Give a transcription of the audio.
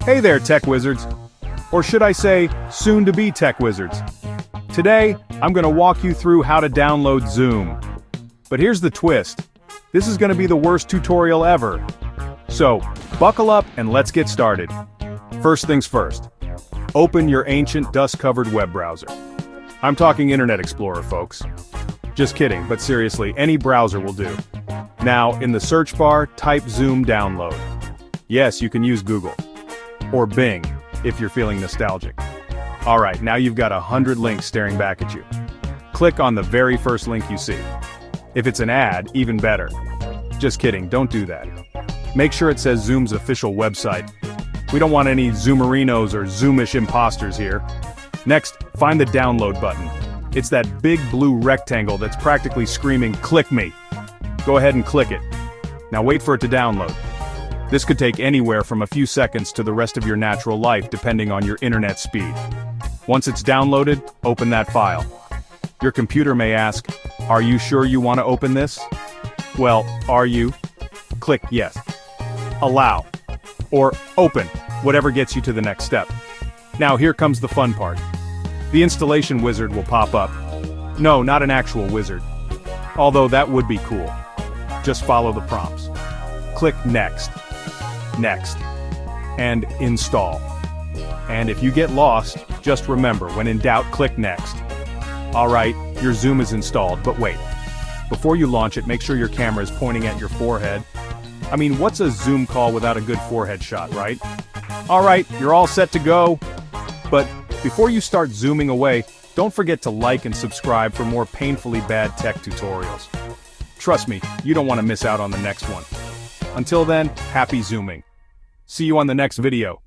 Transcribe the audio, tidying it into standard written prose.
Hey there, tech wizards. Or should I say, soon-to-be tech wizards. Today, I'm going to walk you through how to download Zoom. But here's the twist. This is going to be the worst tutorial ever. So, buckle up and let's get started. First things first. Open your ancient dust-covered web browser. I'm talking Internet Explorer, folks. Just kidding, but seriously, any browser will do. Now, in the search bar, type Zoom download. Yes, you can use Google. Or Bing, if you're feeling nostalgic. Alright, now you've got 100 links staring back at you. Click on the very first link you see. If it's an ad, even better. Just kidding, don't do that. Make sure it says Zoom's official website. We don't want any Zoomerinos or Zoomish imposters here. Next, find the download button. It's that big blue rectangle that's practically screaming, "Click me." Go ahead and click it. Now wait for it to download. This could take anywhere from a few seconds to the rest of your natural life depending on your internet speed. Once it's downloaded, open that file. Your computer may ask, "Are you sure you want to open this?" Well, are you? Click yes. Allow. Or open, whatever gets you to the next step. Now here comes the fun part. The installation wizard will pop up. No, not an actual wizard. Although that would be cool. Just follow the prompts. Click next. Next. And install. And if you get lost, just remember, when in doubt, click next. Alright, your Zoom is installed, but wait. Before you launch it, make sure your camera is pointing at your forehead. I mean, what's a Zoom call without a good forehead shot, right? Alright, you're all set to go. But before you start zooming away, don't forget to like and subscribe for more painfully bad tech tutorials. Trust me, you don't want to miss out on the next one. Until then, happy Zooming. See you on the next video.